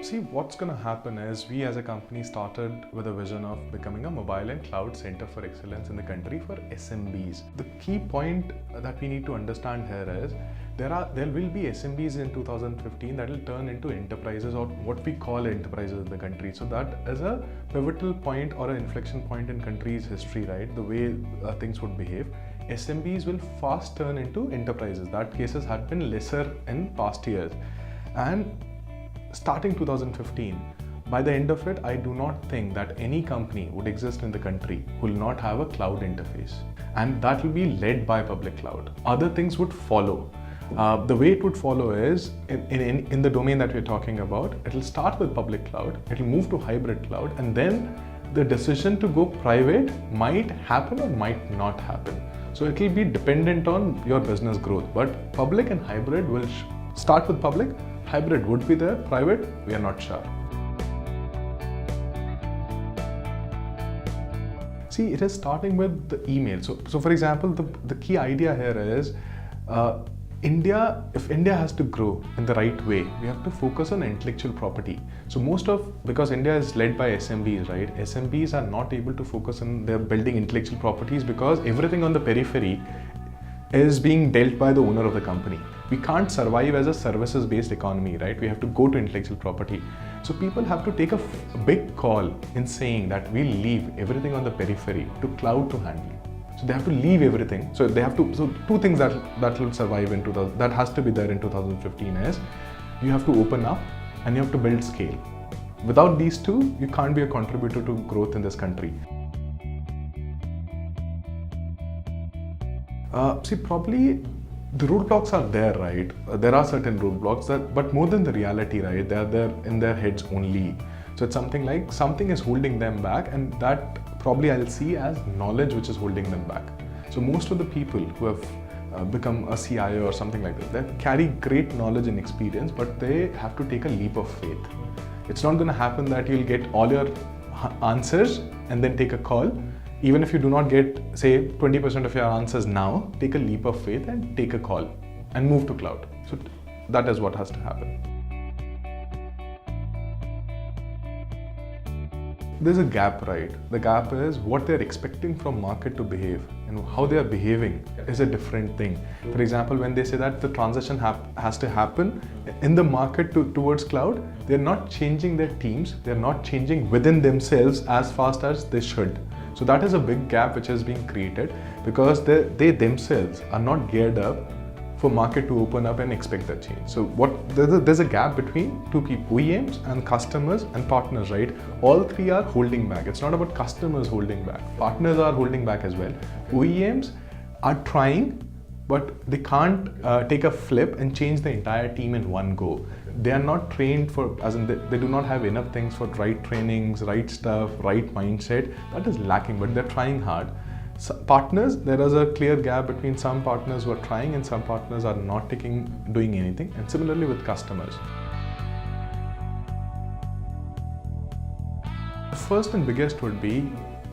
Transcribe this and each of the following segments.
See, what's going to happen is we as a company started with a vision of becoming a mobile and cloud center for excellence in the country for SMBs. The key point that we need to understand here is there will be SMBs in 2015 that will turn into enterprises, or what we call enterprises in the country. So that is a pivotal point or an inflection point in country's history, right? The way things would behave. SMBs will fast turn into enterprises. That cases had been lesser in past years. And starting 2015, by the end of it, I do not think that any company would exist in the country who will not have a cloud interface. And that will be led by public cloud. Other things would follow. The way it would follow is, in the domain that we're talking about, it will start with public cloud, it will move to hybrid cloud, and then the decision to go private might happen or might not happen. So it will be dependent on your business growth. But public and hybrid will start with public. Hybrid would be there, private, we are not sure. See, it is starting with the email. So for example, the key idea here is, if India has to grow in the right way, we have to focus on intellectual property. So because India is led by SMBs, right? SMBs are not able to focus on their building intellectual properties because everything on the periphery is being dealt by the owner of the company. We can't survive as a services-based economy, right? We have to go to intellectual property. So people have to take a big call in saying that we'll leave everything on the periphery to cloud to handle. So they have to leave everything. So two things that will survive in 2000, that has to be there in 2015 is, you have to open up and you have to build scale. Without these two, you can't be a contributor to growth in this country. Probably the roadblocks are there, right? There are certain roadblocks, but more than the reality, right? They are there in their heads only. So it's something like something is holding them back, and that probably I'll see as knowledge which is holding them back. So most of the people who have become a CIO or something like that, they carry great knowledge and experience, but they have to take a leap of faith. It's not going to happen that you'll get all your answers and then take a call. Even if you do not get, say, 20% of your answers now, take a leap of faith and take a call and move to cloud. So that is what has to happen. There's a gap, right? The gap is what they're expecting from market to behave, and how they are behaving is a different thing. For example, when they say that the transition has to happen in the market towards cloud, they're not changing their teams, they're not changing within themselves as fast as they should. So that is a big gap which has been created because they themselves are not geared up for market to open up and expect that change. So there's a gap between two people, OEMs and customers and partners, right? All three are holding back. It's not about customers holding back. Partners are holding back as well. OEMs are trying, but they can't take a flip and change the entire team in one go. They are not trained they do not have enough things for right trainings, right stuff, right mindset. That is lacking, but they're trying hard. So partners, there is a clear gap between some partners who are trying and some partners are not doing anything. And similarly with customers. The first and biggest would be,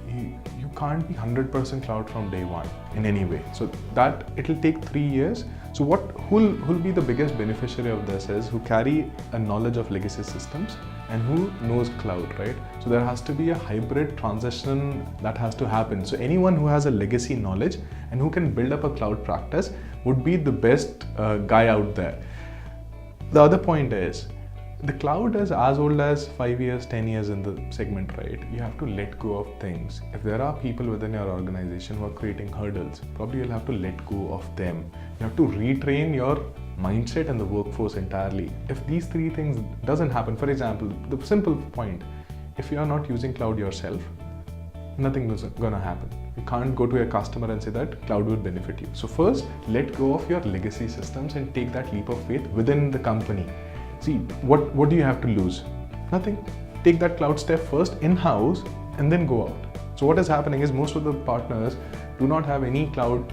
you can't be 100% cloud from day one in any way. So that it'll take 3 years. So who'll be the biggest beneficiary of this is who carry a knowledge of legacy systems and who knows cloud, right? So there has to be a hybrid transition that has to happen. So anyone who has a legacy knowledge and who can build up a cloud practice would be the best guy out there. The other point is, the cloud is as old as 5 years, 10 years in the segment, right? You have to let go of things. If there are people within your organization who are creating hurdles, probably you'll have to let go of them. You have to retrain your mindset and the workforce entirely. If these three things doesn't happen, for example, the simple point, if you are not using cloud yourself, nothing is gonna happen. You can't go to a customer and say that cloud will benefit you. So first, let go of your legacy systems and take that leap of faith within the company. See, what do you have to lose? Nothing. Take that cloud step first in-house and then go out. So what is happening is most of the partners do not have any cloud,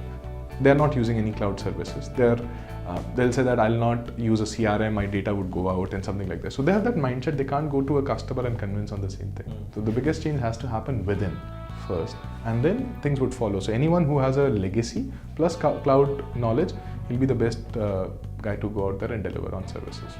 they're not using any cloud services. They'll say that I'll not use a CRM, my data would go out and something like that. So they have that mindset, they can't go to a customer and convince on the same thing. So the biggest change has to happen within first, and then things would follow. So anyone who has a legacy plus cloud knowledge will be the best guy to go out there and deliver on services.